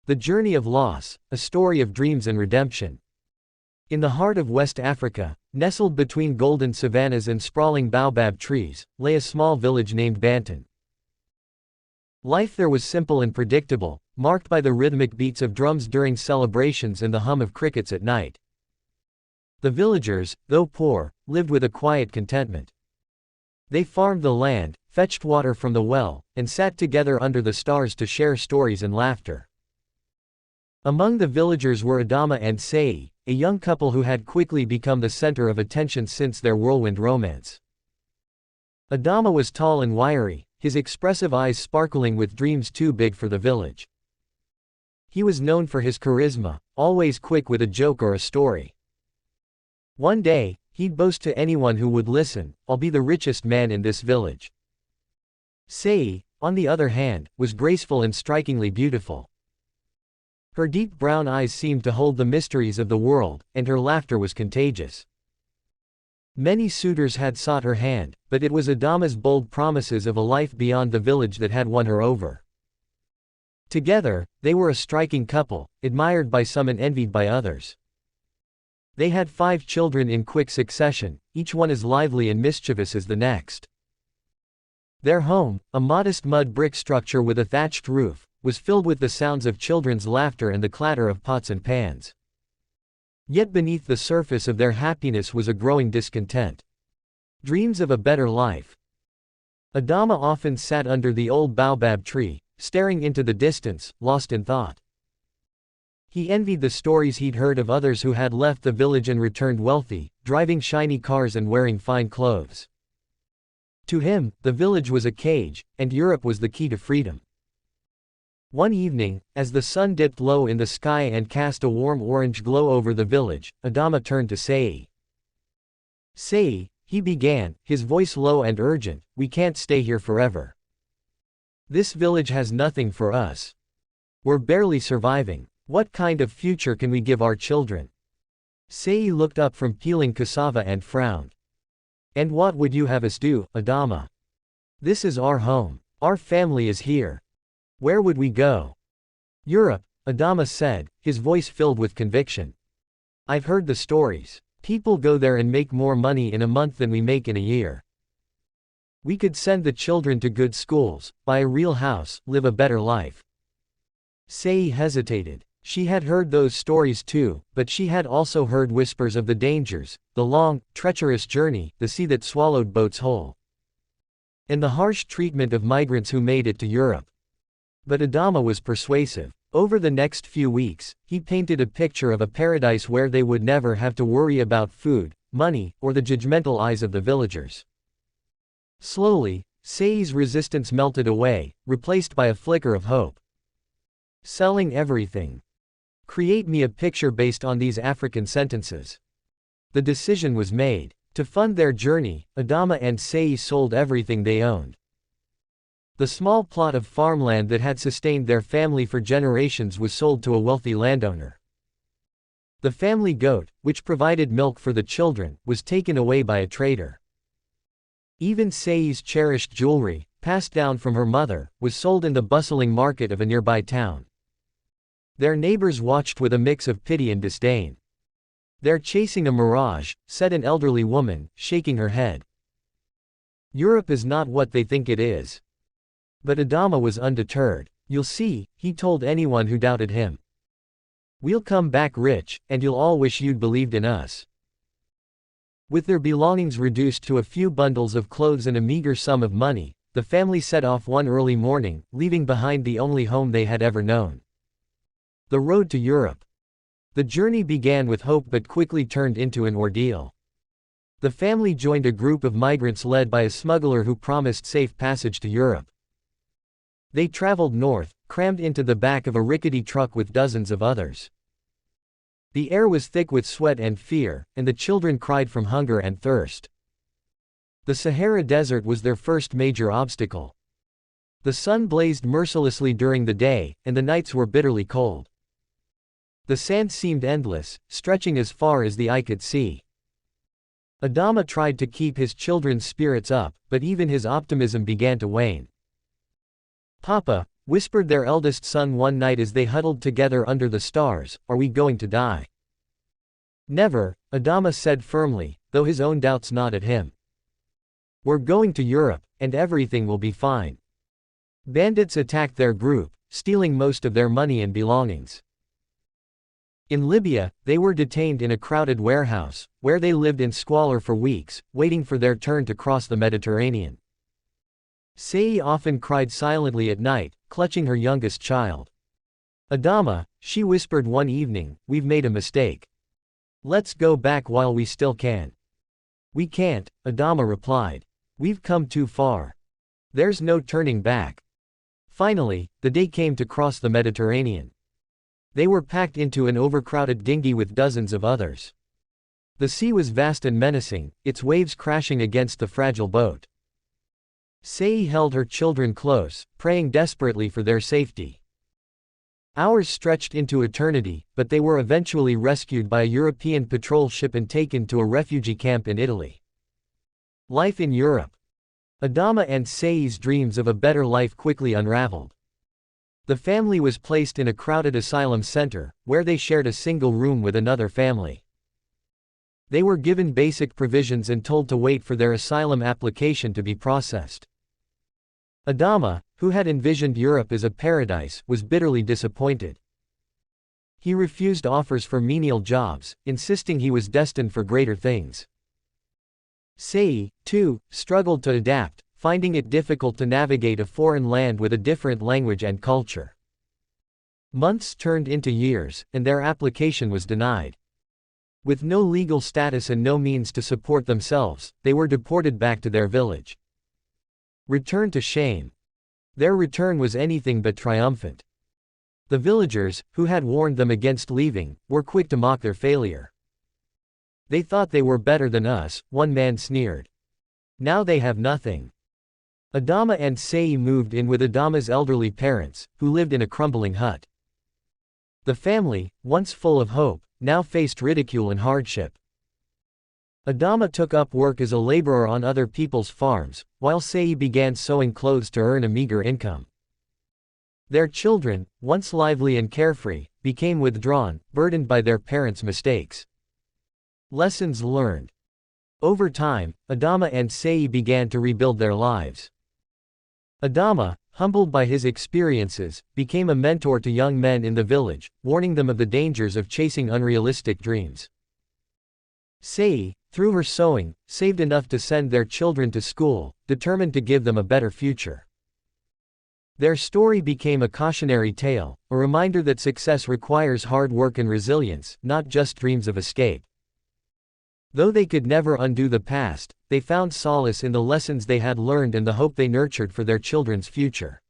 The Journey of Loss, a story of dreams and redemption. In the heart of West Africa, nestled between golden savannas and sprawling baobab trees, lay a small village named Banton. Life there was simple and predictable, marked by the rhythmic beats of drums during celebrations and the hum of crickets at night. The villagers, though poor, lived with a quiet contentment. They farmed the land, fetched water from the well, and sat together under the stars to share stories and laughter. Among the villagers were Adama and Sei, a young couple who had quickly become the center of attention since their whirlwind romance. Adama was tall and wiry, his expressive eyes sparkling with dreams too big for the village. He was known for his charisma, always quick with a joke or a story. One day, he'd boast to anyone who would listen, "I'll be the richest man in this village." Sei, on the other hand, was graceful and strikingly beautiful. Her deep brown eyes seemed to hold the mysteries of the world, and her laughter was contagious. Many suitors had sought her hand, but it was Adama's bold promises of a life beyond the village that had won her over. Together, they were a striking couple, admired by some and envied by others. They had 5 children in quick succession, each one as lively and mischievous as the next. Their home, a modest mud brick structure with a thatched roof, was filled with the sounds of children's laughter and the clatter of pots and pans. Yet beneath the surface of their happiness was a growing discontent. Dreams of a better life. Adama often sat under the old baobab tree, staring into the distance, lost in thought. He envied the stories he'd heard of others who had left the village and returned wealthy, driving shiny cars and wearing fine clothes. To him, the village was a cage, and Europe was the key to freedom. One evening, as the sun dipped low in the sky and cast a warm orange glow over the village, Adama turned to Sei. "Sei," he began, his voice low and urgent, "we can't stay here forever. This village has nothing for us. We're barely surviving. What kind of future can we give our children?" Sei looked up from peeling cassava and frowned. "And what would you have us do, Adama? This is our home. Our family is here. Where would we go?" "Europe," Adama said, his voice filled with conviction. "I've heard the stories. People go there and make more money in a month than we make in a year. We could send the children to good schools, buy a real house, live a better life." Sei hesitated. She had heard those stories too, but she had also heard whispers of the dangers, the long, treacherous journey, the sea that swallowed boats whole, and the harsh treatment of migrants who made it to Europe. But Adama was persuasive. Over the next few weeks, he painted a picture of a paradise where they would never have to worry about food, money, or the judgmental eyes of the villagers. Slowly, Sei's resistance melted away, replaced by a flicker of hope. "Selling everything. Create me a picture based on these African sentences." The decision was made. To fund their journey, Adama and Sei sold everything they owned. The small plot of farmland that had sustained their family for generations was sold to a wealthy landowner. The family goat, which provided milk for the children, was taken away by a trader. Even Sei's cherished jewelry, passed down from her mother, was sold in the bustling market of a nearby town. Their neighbors watched with a mix of pity and disdain. "They're chasing a mirage," said an elderly woman, shaking her head. "Europe is not what they think it is." But Adama was undeterred. "You'll see," he told anyone who doubted him. "We'll come back rich, and you'll all wish you'd believed in us." With their belongings reduced to a few bundles of clothes and a meager sum of money, the family set off one early morning, leaving behind the only home they had ever known. The road to Europe. The journey began with hope but quickly turned into an ordeal. The family joined a group of migrants led by a smuggler who promised safe passage to Europe. They traveled north, crammed into the back of a rickety truck with dozens of others. The air was thick with sweat and fear, and the children cried from hunger and thirst. The Sahara Desert was their first major obstacle. The sun blazed mercilessly during the day, and the nights were bitterly cold. The sand seemed endless, stretching as far as the eye could see. Adama tried to keep his children's spirits up, but even his optimism began to wane. "Papa," whispered their eldest son one night as they huddled together under the stars, "Are we going to die?" "Never," Adama said firmly, though his own doubts gnawed at him. "We're going to Europe, and everything will be fine." Bandits attacked their group, stealing most of their money and belongings. In Libya, they were detained in a crowded warehouse, where they lived in squalor for weeks, waiting for their turn to cross the Mediterranean. Sei often cried silently at night, clutching her youngest child. "Adama," she whispered one evening, "we've made a mistake. Let's go back while we still can." "We can't," Adama replied. "We've come too far. There's no turning back." Finally, the day came to cross the Mediterranean. They were packed into an overcrowded dinghy with dozens of others. The sea was vast and menacing, its waves crashing against the fragile boat. Sei held her children close, praying desperately for their safety. Hours stretched into eternity, but they were eventually rescued by a European patrol ship and taken to a refugee camp in Italy. Life in Europe. Adama and Sei's dreams of a better life quickly unraveled. The family was placed in a crowded asylum center, where they shared a single room with another family. They were given basic provisions and told to wait for their asylum application to be processed. Adama, who had envisioned Europe as a paradise, was bitterly disappointed. He refused offers for menial jobs, insisting he was destined for greater things. Sei, too, struggled to adapt, finding it difficult to navigate a foreign land with a different language and culture. Months turned into years, and their application was denied. With no legal status and no means to support themselves, they were deported back to their village. Return to shame. Their return was anything but triumphant. The villagers, who had warned them against leaving, were quick to mock their failure. "They thought they were better than us," one man sneered. "Now they have nothing." Adama and Sei moved in with Adama's elderly parents, who lived in a crumbling hut. The family, once full of hope, now faced ridicule and hardship. Adama took up work as a laborer on other people's farms, while Sei began sewing clothes to earn a meager income. Their children, once lively and carefree, became withdrawn, burdened by their parents' mistakes. Lessons learned. Over time, Adama and Sei began to rebuild their lives. Adama, humbled by his experiences, became a mentor to young men in the village, warning them of the dangers of chasing unrealistic dreams. Sei, through her sewing, saved enough to send their children to school, determined to give them a better future. Their story became a cautionary tale, a reminder that success requires hard work and resilience, not just dreams of escape. Though they could never undo the past, they found solace in the lessons they had learned and the hope they nurtured for their children's future.